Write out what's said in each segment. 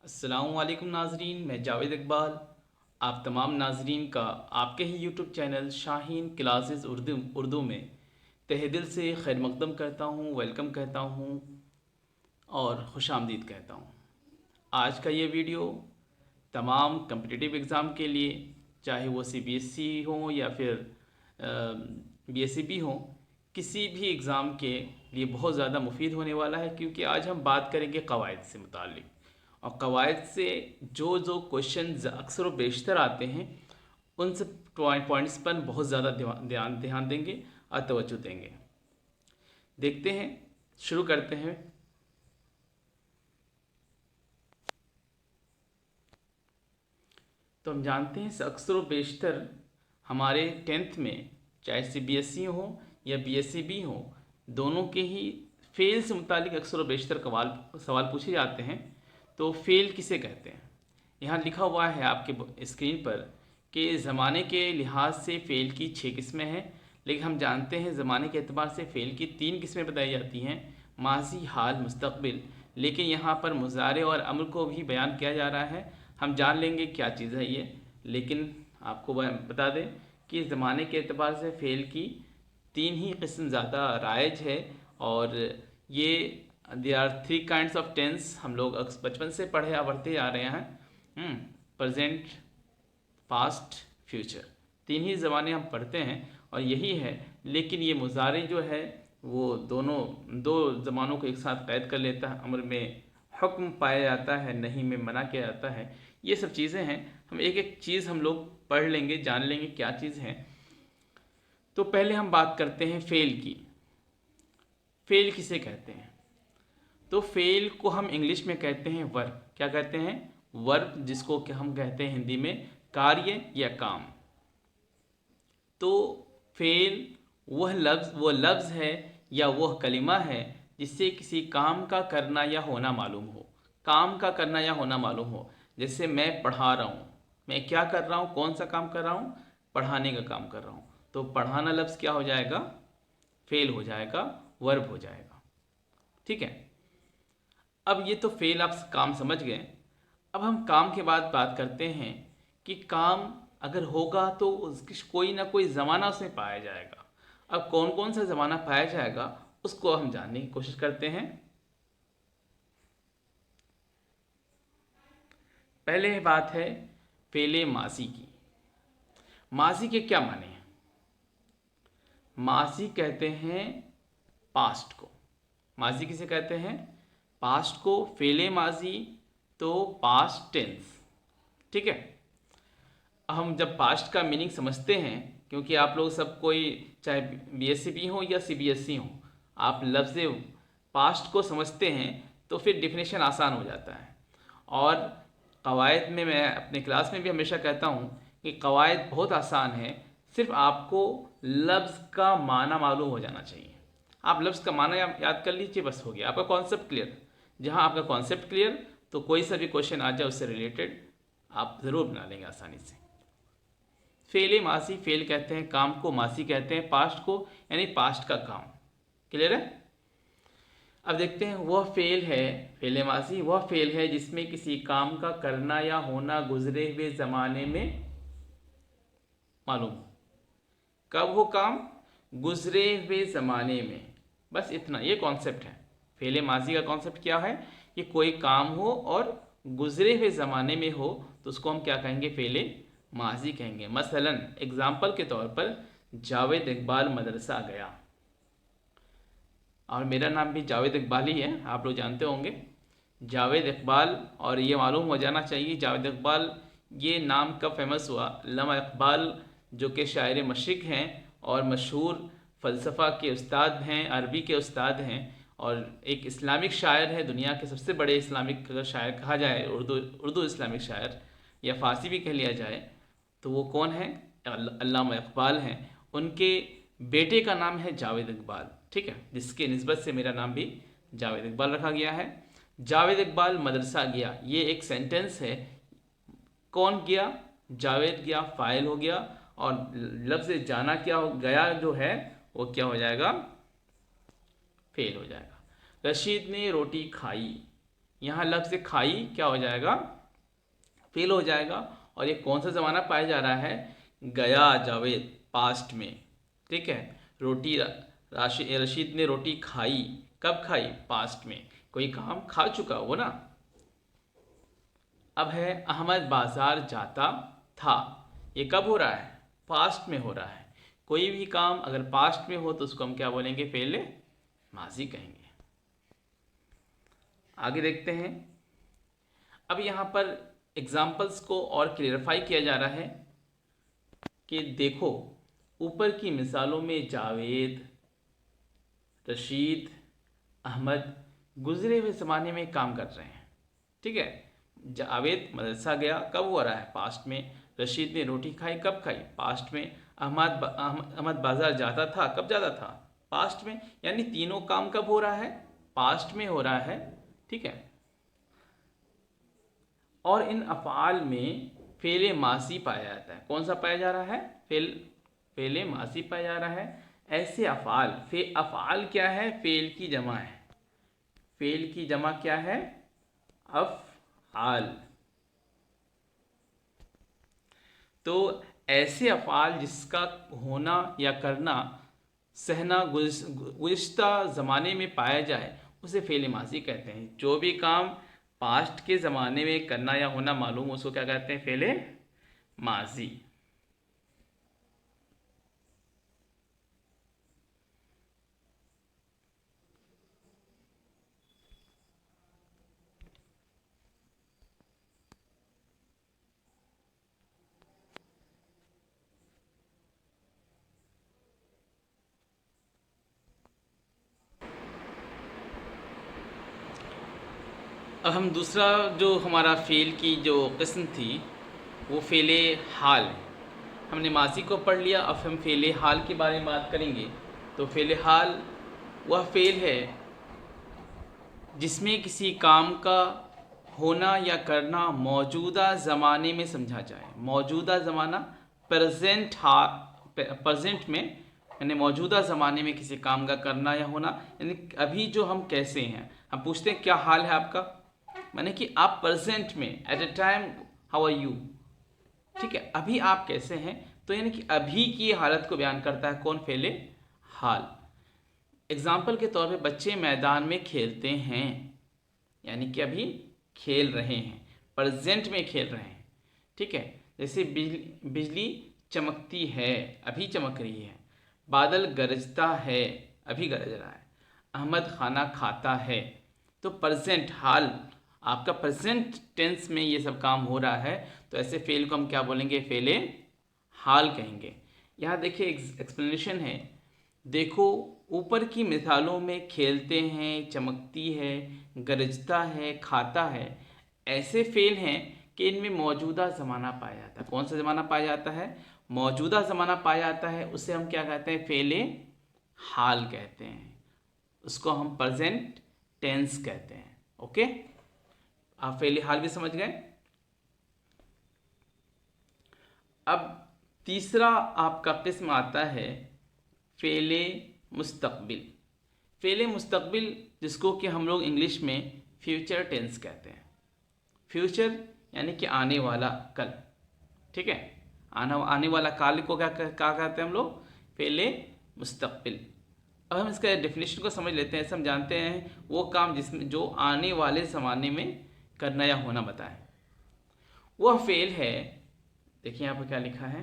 अस्सलामुअलैकुम नाजरीन, मैं जावेद इकबाल आप तमाम नाजरीन का आपके ही YouTube channel Shaheen Classes Urdu में तहे दिल से खैर मकदम करता हूँ, वेलकम कहता हूँ और खुशामदीद कहता हूँ। आज का ये वीडियो तमाम कम्पिटिटिव एग्ज़ाम के लिए, चाहे वो सीबीएसई हो या फिर बीएसईबी हो, किसी भी एग्ज़ाम के लिए बहुत ज़्यादा मुफीद होने वाला है, क्योंकि आज हम बात करेंगे कवायद से मुतालिक। और कवायद से जो जो क्वेश्चन अक्सर व बेशतर आते हैं उन सब पॉइंट्स पर बहुत ज़्यादा ध्यान देंगे और तवज्जो देंगे। देखते हैं, शुरू करते हैं। तो हम जानते हैं अक्सर व बेशतर हमारे टेंथ में, चाहे सीबीएसई हो या बीएसईबी हो, दोनों के ही फेल से मुतालिक अक्सर व बेशतर सवाल पूछे जाते हैं। तो फेल किसे कहते हैं? यहाँ लिखा हुआ है आपके स्क्रीन पर कि ज़माने के लिहाज से फ़ेल की 6 किस्में हैं, लेकिन हम जानते हैं ज़माने के एतबार से फ़ेल की 3 किस्में बताई जाती हैं, माजी, हाल, मुस्तकबिल। लेकिन यहाँ पर मुज़ारे और अम्र को भी बयान किया जा रहा है। हम जान लेंगे क्या चीज़ है ये, लेकिन आपको बता दें कि ज़माने के एतबार से फ़ेल की 3 ही किस्म ज़्यादा राइज है। और ये they are 3 kinds of tense, हम लोग बचपन से पढ़े या पढ़ते आ रहे हैं। प्रेजेंट, पास्ट, फ्यूचर, 3 ही ज़माने हम पढ़ते हैं और यही है। लेकिन ये मुज़ारे जो है वो दो ज़मानों को एक साथ कैद कर लेता है। अम्र में हुक्म पाया जाता है, नहीं में मना किया जाता है। ये सब चीज़ें हैं। हम एक एक चीज़ हम लोग पढ़ लेंगे, जान लेंगे क्या चीज़ है। तो पहले हम बात करते हैं फ़ेल की। फ़ेल किसे कहते हैं? तो फेल को हम इंग्लिश में कहते हैं वर्ब। क्या कहते हैं? वर्ब, जिसको कि हम कहते हैं हिंदी में कार्य या काम। तो फेल वो लफ्ज़ है या वह कलिमा है जिससे किसी काम का करना या होना मालूम हो। काम का करना या होना मालूम हो। जैसे मैं पढ़ा रहा हूँ, मैं क्या कर रहा हूँ, कौन सा काम कर रहा हूँ? पढ़ाने का काम कर रहा हूँ। तो पढ़ाना लफ्ज़ क्या हो जाएगा? फेल हो जाएगा, वर्ब हो जाएगा। ठीक है। अब ये तो फेल आप काम समझ गए। अब हम काम के बाद बात करते हैं कि काम अगर होगा तो उसकी कोई ना कोई ज़माना उसमें पाया जाएगा। अब कौन कौन सा ज़माना पाया जाएगा उसको हम जानने की कोशिश करते हैं। पहले बात है फेले माजी की। माजी के क्या माने हैं? माजी कहते हैं पास्ट को। माजी किसे कहते हैं? पास्ट को। फेले माजी तो पास्ट टेंस। ठीक है। हम जब पास्ट का मीनिंग समझते हैं, क्योंकि आप लोग सब कोई चाहे बीएसईबी हो या सीबीएसई हो, आप लफ्ज़ पास्ट को समझते हैं तो फिर डिफिनेशन आसान हो जाता है। और कवायद में मैं अपने क्लास में भी हमेशा कहता हूँ कि कवायद बहुत आसान है, सिर्फ आपको लफ्ज़ का माना मालूम हो जाना चाहिए। आप लफ्ज़ का माना याद कर लीजिए, बस हो गया आपका कॉन्सेप्ट क्लियर। जहाँ आपका कॉन्सेप्ट क्लियर, तो कोई सा भी क्वेश्चन आ जाए उससे रिलेटेड आप ज़रूर बना लेंगे आसानी से। फेले मासी, फेल कहते हैं काम को, मासी कहते हैं पास्ट को, यानी पास्ट का काम। क्लियर है? अब देखते हैं वह फेल है, फेले मासी वह फेल है जिसमें किसी काम का करना या होना गुजरे हुए ज़माने में मालूम हो। कब हो काम? गुजरे हुए ज़माने में। बस इतना, ये कॉन्सेप्ट है। फेले माजी का कॉन्सेप्ट क्या है कि कोई काम हो और गुजरे हुए ज़माने में हो तो उसको हम क्या कहेंगे? फेले माजी कहेंगे। मसलन एग्जाम्पल के तौर पर जावेद इकबाल मदरसा गया, और मेरा नाम भी जावेद इकबाल ही है, आप लोग जानते होंगे जावेद इकबाल। और ये मालूम हो जाना चाहिए जावेद इकबाल ये नाम कब फेमस हुआ। अल्लामा इकबाल जो कि शायर मशरिक़ हैं और मशहूर फ़लसफ़ा के उस्ताद हैं, अरबी के उस्ताद हैं, और एक इस्लामिक शायर है, दुनिया के सबसे बड़े इस्लामिक शायर कहा जाए, उर्दू इस्लामिक शायर या फ़ारसी भी कह लिया जाए, तो वो कौन है? अल्लामा इकबाल हैं। उनके बेटे का नाम है जावेद इकबाल। ठीक है, जिसके निस्बत से मेरा नाम भी जावेद इकबाल रखा गया है। जावेद इकबाल मदरसा गया, ये एक सेंटेंस है। कौन गया? जावेद गया, फ़ाइल हो गया, और लफ्ज़ जाना क्या हो गया जो है वो क्या हो जाएगा? फेल हो जाएगा। रशीद ने रोटी खाई, यहाँ लफ्ज़ खाई क्या हो जाएगा, फेल हो जाएगा। और ये कौन सा ज़माना पाया जा रहा है, गया जावेद, पास्ट में। ठीक है, रोटी रशीद ने रोटी खाई, कब खाई, पास्ट में, कोई काम खा चुका वो ना। अब है अहमद बाजार जाता था, ये कब हो रहा है, पास्ट में हो रहा है। कोई भी काम अगर पास्ट में हो तो उसको हम क्या बोलेंगे, फेले माजी कहेंगे। आगे देखते हैं। अब यहाँ पर एग्जाम्पल्स को और क्लियरिफाई किया जा रहा है कि देखो ऊपर की मिसालों में जावेद, रशीद, अहमद गुजरे हुए ज़माने में काम कर रहे हैं। ठीक है, जावेद मदरसा गया, कब हो रहा है, पास्ट में। रशीद ने रोटी खाई, कब खाई, पास्ट में। अहमद बाजार जाता था, कब जाता था, पास्ट में। यानी तीनों काम कब हो रहा है, पास्ट में हो रहा है। ठीक है, और इन अफ़आल में फ़ेल मासी पाया जाता है। कौन सा पाया जा रहा है, फ़ेल मासी पाया जा रहा है। ऐसे अफ़आल, अफ़आल क्या है, फ़ेल की जमा है। फ़ेल की जमा क्या है, अफ़आल। तो ऐसे अफ़आल जिसका होना या करना सहना गुज़िश्ता ज़माने में पाया जाए उसे फ़ेल माज़ी कहते हैं। जो भी काम पास्ट के ज़माने में करना या होना मालूम उसको क्या कहते हैं, फ़ेल माज़ी। अब हम दूसरा जो हमारा फ़ेल की जो किस्म थी वो फ़ेल हाल है। हमने माजी को पढ़ लिया, अब हम फ़ेल हाल के बारे में बात करेंगे। तो फ़ेल हाल वह फ़ेल है जिसमें किसी काम का होना या करना मौजूदा ज़माने में समझा जाए। मौजूदा ज़माना प्रेजेंट में, यानी मौजूदा ज़माने में किसी काम का करना या होना, यानी अभी जो हम कैसे हैं। हम पूछते हैं क्या हाल है आपका, माने कि आप प्रेजेंट में, at a time how are you. ठीक है, अभी आप कैसे हैं, तो यानी कि अभी की हालत को बयान करता है कौन, फ़ेल हाल। एग्जाम्पल के तौर पे बच्चे मैदान में खेलते हैं, यानी कि अभी खेल रहे हैं, प्रेजेंट में खेल रहे हैं। ठीक है, जैसे बिजली चमकती है, अभी चमक रही है। बादल गरजता है, अभी गरज रहा है। अहमद खाना खाता है। तो प्रेजेंट हाल, आपका प्रेजेंट टेंस में ये सब काम हो रहा है, तो ऐसे फेल को हम क्या बोलेंगे, फ़ेल हाल कहेंगे। यहाँ देखिए एक्सप्लेनेशन है। देखो ऊपर की मिसालों में खेलते हैं, चमकती है, गरजता है, खाता है, ऐसे फेल हैं कि इनमें मौजूदा ज़माना पाया जाता है। कौन सा ज़माना पाया जाता है, मौजूदा ज़माना पाया जाता है। उसे हम क्या कहते हैं, फ़ेल हाल कहते हैं। उसको हम प्रेजेंट टेंस कहते हैं। ओके, आप फ़ेल हाल भी समझ गए। अब तीसरा आपका किस्म आता है फ़ेल मुस्तकबिल। फ़ेल मुस्तकबिल जिसको कि हम लोग इंग्लिश में फ्यूचर टेंस कहते हैं। फ्यूचर यानी कि आने वाला कल। ठीक है, आने वाला काल को क्या कहते हैं हम लोग, फ़ेल मुस्तकबिल। अब हम इसका डेफिनेशन को समझ लेते हैं। ऐसे हम जानते हैं वो काम जिसमें जो आने वाले ज़माने में करना या होना बताएं, वह फ़ेल है। देखिए यहाँ पर क्या लिखा है,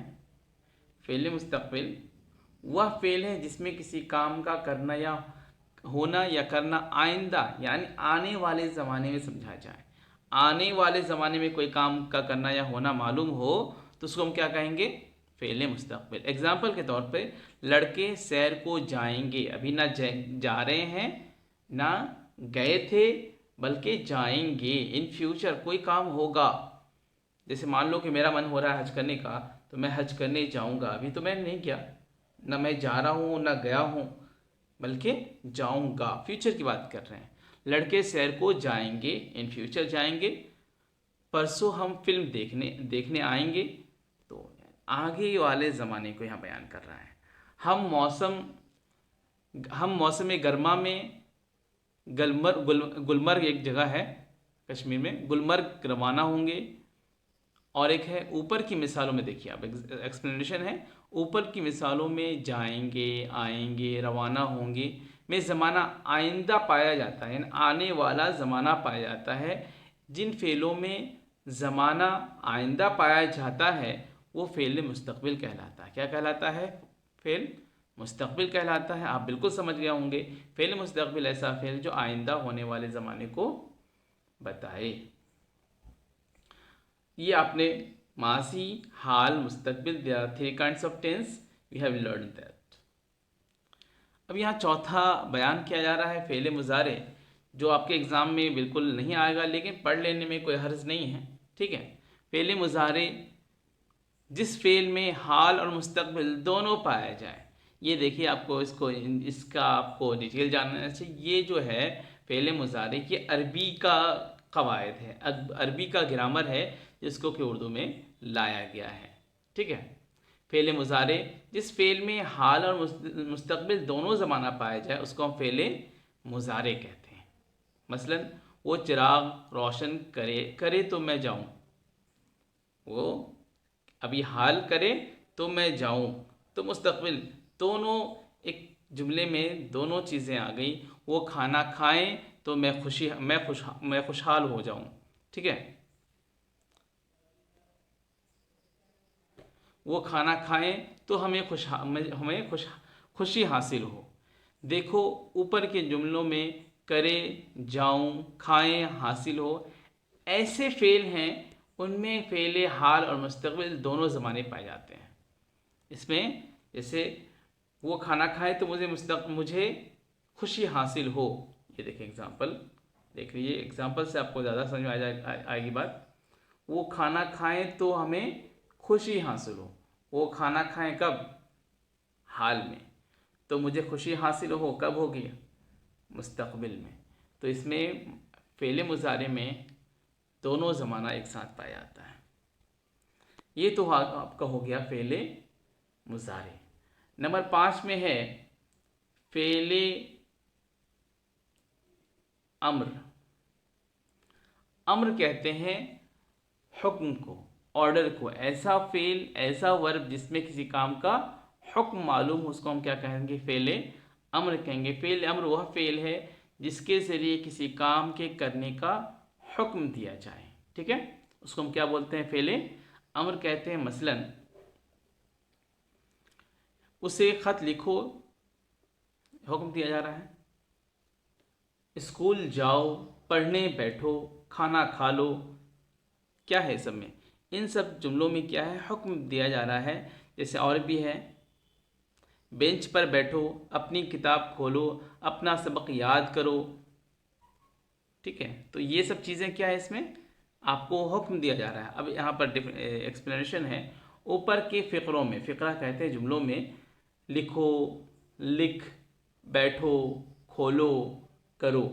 फ़ेल मुस्तकबिल वह फ़ेल है जिसमें किसी काम का करना या होना या करना आइंदा यानी आने वाले ज़माने में समझा जाए। आने वाले ज़माने में कोई काम का करना या होना मालूम हो तो उसको हम क्या कहेंगे, फ़ेल मुस्तकबिल। एग्जाम्पल के तौर पे लड़के सैर को जाएंगे, अभी ना जा रहे हैं ना गए थे बल्कि जाएंगे। इन फ्यूचर कोई काम होगा। जैसे मान लो कि मेरा मन हो रहा है हज करने का, तो मैं हज करने जाऊंगा। अभी तो मैंने नहीं किया, ना मैं जा रहा हूँ ना गया हूँ, बल्कि जाऊंगा। फ्यूचर की बात कर रहे हैं। लड़के सैर को जाएंगे, इन फ्यूचर जाएंगे। परसों हम फिल्म देखने आएंगे, तो आगे वाले ज़माने को यहाँ बयान कर रहा है। हम मौसम गर्मा में गुलमर्ग एक जगह है, कश्मीर में गुलमर्ग रवाना होंगे। और एक है ऊपर की मिसालों में, देखिए आप एक्सप्लेनेशन है, ऊपर की मिसालों में जाएंगे, आएंगे, रवाना होंगे में ज़माना आइंदा पाया जाता है, यानी आने वाला ज़माना पाया जाता है। जिन फ़ेलों में ज़माना आइंदा पाया जाता है वो फ़ेल मुस्तक़बिल कहलाता है। क्या कहलाता है? फ़ेल मुस्तक़बिल कहलाता है। आप बिल्कुल समझ गए होंगे, फ़ेल मुस्तक़बिल ऐसा फ़ेल जो आइंदा होने वाले ज़माने को बताए। ये आपने माजी, हाल, मुस्तकबिल, there are 3 kinds of tense, we have learn that. अब यहाँ चौथा बयान किया जा रहा है फ़ेल मुज़ारे, जो आपके एग्ज़ाम में बिल्कुल नहीं आएगा लेकिन पढ़ लेने में कोई हर्ज नहीं है। ठीक है, फ़ेल मुज़ारे जिस फ़ेल में हाल और मुस्तकबिल दोनों पाया जाए। ये देखिए, आपको इसका आपको डिटेल जानना चाहिए। ये जो है फ़ेल मुज़ारे, ये अरबी का कवायद है, अरबी का ग्रामर है, जिसको कि उर्दू में लाया गया है। ठीक है, फ़ेल मुज़ारे जिस फ़ेल में हाल और मुस्तकबिल दोनों ज़माना पाया जाए उसको हम फ़ेल मुज़ारे कहते हैं। मसलन वो चिराग रोशन करे तो मैं जाऊँ, वो अभी हाल करे तो मैं जाऊँ, तो मुस्तकबिल, दोनों एक जुमले में दोनों चीज़ें आ गई। वो खाना खाएं तो मैं खुशहाल हो जाऊँ। ठीक है, वो खाना खाएं तो हमें खुशी हासिल हो। देखो, ऊपर के जुमलों में करे, जाऊं, खाएं, हासिल हो, ऐसे फ़ेल हैं उनमें फ़ेल हाल और मुस्तकबिल दोनों ज़माने पाए जाते हैं। इसमें जैसे वो खाना खाए तो मुझे खुशी हासिल हो। ये देखिए एग्जाम्पल, देख लीजिए, एग्जाम्पल से आपको ज़्यादा समझ में आएगी बात। वो खाना खाएं तो हमें खुशी हासिल हो। वो खाना खाएं कब? हाल में। तो मुझे खुशी हासिल हो कब होगी? मुस्तकबिल में। तो इसमें फ़ेल मुज़ारे में दोनों ज़माना एक साथ पाया जाता है। ये तो आपका हो गया फ़ेल मुज़ारे। नंबर 5 में है फ़ेल अम्र। अम्र कहते हैं हुक्म को, ऑर्डर को। ऐसा फ़ेल, ऐसा वर्ब जिसमें किसी काम का हुक्म मालूम हो, उसको हम क्या कहेंगे? फ़ेल अम्र कहेंगे। फ़ेल अम्र वह फ़ेल है जिसके ज़रिए किसी काम के करने का हुक्म दिया जाए। ठीक है, उसको हम क्या बोलते हैं? फ़ेल अम्र कहते हैं। मसलन उसे ख़त लिखो, हुक्म दिया जा रहा है। स्कूल जाओ, पढ़ने बैठो, खाना खा लो, क्या है सब में? इन सब जुमलों में क्या है? हुक्म दिया जा रहा है। जैसे और भी है, बेंच पर बैठो, अपनी किताब खोलो, अपना सबक याद करो। ठीक है, तो ये सब चीज़ें क्या है? इसमें आपको हुक्म दिया जा रहा है। अब यहाँ पर एक्सप्लेनेशन है। ऊपर के फ़िक्रों में, फ़िक्रा कहते हैं जुमलों में, लिखो, लिख, बैठो, खोलो, करो,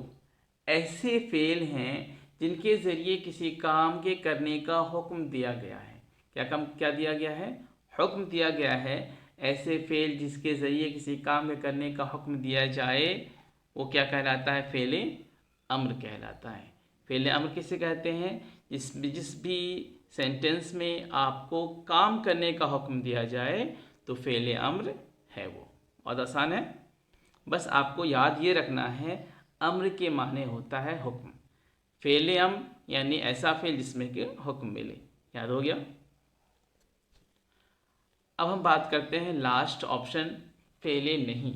ऐसे फ़ेल हैं जिनके ज़रिए किसी काम के करने का हुक्म दिया गया है। क्या दिया गया है? हुक्म दिया गया है। ऐसे फ़ेल जिसके ज़रिए किसी काम के करने का हुक्म दिया जाए वो क्या कहलाता है? फ़ेल अम्र कहलाता है। फ़ेल अम्र किसे कहते हैं? जिस भी सेंटेंस में आपको काम करने का हुक्म दिया जाए तो फ़ेल अम्र है वो। बहुत आसान है, बस आपको याद ये रखना है, अम्र के माने होता है हुक्म। फ़ेल अम्र यानी ऐसा फ़ेल जिसमें कि हुक्म मिले। याद हो गया? अब हम बात करते हैं लास्ट ऑप्शन, फ़ेल नहीं।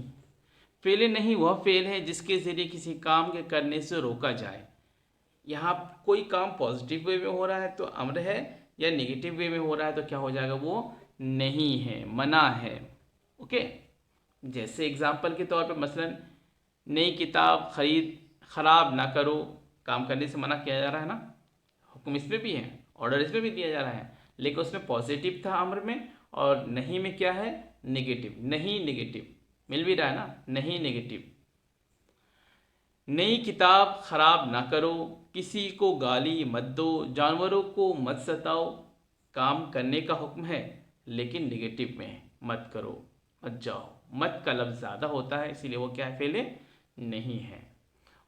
फ़ेल नहीं वह फ़ेल है जिसके ज़रिए किसी काम के करने से रोका जाए। यहाँ कोई काम पॉजिटिव वे में हो रहा है तो अम्र है, या नेगेटिव वे में हो रहा है तो क्या हो जाएगा? वो नहीं है, मना है। ओके, जैसे एग्जाम्पल के तौर पर मसलन नई किताब ख़राब ना करो, काम करने से मना किया जा रहा है ना, हुक्म इसमें भी है, ऑर्डर इसमें भी दिया जा रहा है, लेकिन उसमें पॉजिटिव था अम्र में, और नहीं में क्या है? नेगेटिव। नहीं नेगेटिव मिल भी रहा है ना, नहीं नेगेटिव। नई किताब ख़राब ना करो, किसी को गाली मत दो, जानवरों को मत सताओ, काम करने का हुक्म है लेकिन नेगेटिव में है, मत करो, मत जाओ। मत का लफ्ज़ ज़्यादा होता है इसीलिए वो क्या है? फ़ेल नहीं है।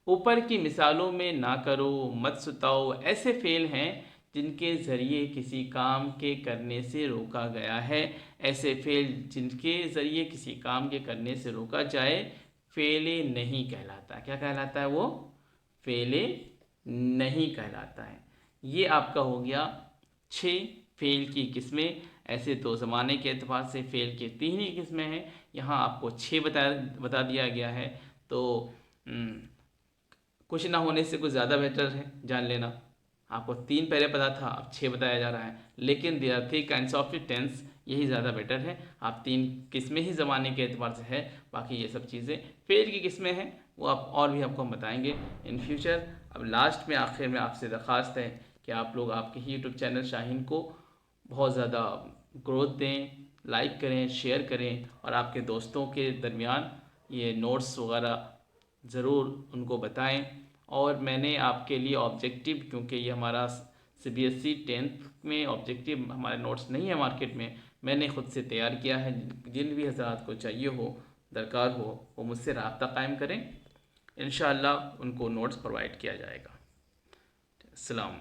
ऊपर की मिसालों में ना करो, मत सुताओ ऐसे फ़ेल हैं जिनके ज़रिए किसी काम के करने से रोका गया है। ऐसे फ़ेल जिनके ज़रिए किसी काम के करने से रोका जाए फ़ेले नहीं कहलाता। क्या कहलाता है वो? फ़ेले नहीं कहलाता है। ये आपका हो गया 6 फ़ेल की किस्में। ऐसे तो ज़माने के एतबार से फ़ेल के 3 ही किस्में हैं, यहाँ आपको 6 बता दिया गया है। तो कुछ ना होने से कुछ ज़्यादा बेटर है जान लेना। आपको 3 पहले पता था, अब 6 बताया जा रहा है, लेकिन there are 3 kinds of tense, यही ज़्यादा बेटर है। आप 3 किस्में ही ज़माने के एतबार से है, बाकी ये सब चीज़ें फेल की किस्में हैं, वो आप और भी आपको हम बताएंगे इन फ्यूचर। अब लास्ट में आखिर में आपसे दरख्वास्त है कि आप लोग आपके ही यूट्यूब चैनल शाहीन को बहुत ज़्यादा ग्रोथ दें, लाइक करें, शेयर करें और आपके दोस्तों के दरमियान ये नोट्स वगैरह ज़रूर उनको बताएं। और मैंने आपके लिए ऑब्जेक्टिव, क्योंकि ये हमारा CBSE 10th में ऑब्जेक्टिव हमारे नोट्स नहीं है मार्केट में, मैंने ख़ुद से तैयार किया है। जिन भी हज़रात को चाहिए हो, दरकार हो, वो मुझसे रब्ता कायम करें, इंशाअल्लाह उनको नोट्स प्रोवाइड किया जाएगा। अस्सलाम।